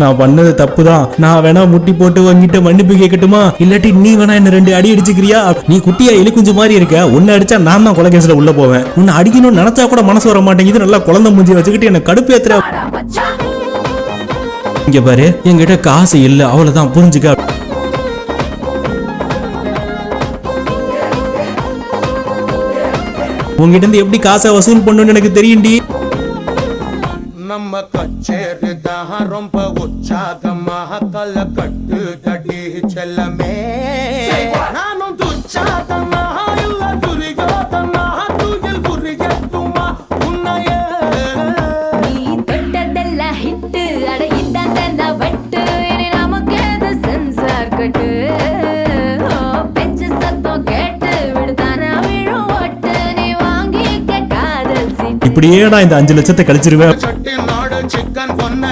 நான் பண்ணது தப்புதான். நான் வேணா முட்டி போட்டு உங்ககிட்ட மன்னிப்பு கேட்கட்டுமா? இல்லாட்டி நீ வேணா என்ன 2 அடி அடிச்சுக்கிறியா? நீ குட்டியா எலிக்குஞ்சு மாதிரி இருக்க. உன்னை அடிச்சா நான் தான் கொலை கேஸ்ல உள்ள போவேன். உன்னை அடிக்கணும்னு நினைச்சா கூட மனசு வர மாட்டேங்குது. நல்லா குழந்தை மூஞ்சி வச்சுக்கிட்டு என்ன கடுப்பேத்துற. இங்க பாரு, என்கிட்ட காசு இல்ல, அவ்வளவுதான், புரிஞ்சுக்க. உங்ககிட்ட இருந்து எப்படி காசை வசூல் பண்ணணும்னு எனக்கு தெரியும்டி. நம்ம கச்சேரி தான் ரொம்ப உற்சாகமாக கல கட்டு தடி செல்லமே. நானும் துச்சாதமாக இல்ல துரிகாதமாக துயில் புரியட்டுமா உன்னையே. நீ தொட்டதெல்லாம் ஹிட்டு, அட இந்தாண்டா வெட்டு. இனி நமக்கு எது சென்சார் கட்டு. பெஞ்சு சத்தம் கேட்டு விடுதானா விழும் ஓட்டு. நீ வாங்கிக்க காதல் சீட்டு. இப்படியே நான் இந்த 5 லட்சத்தை கழிச்சிருவேன். சட்டி நாடு சிக்கன் பொண்ணு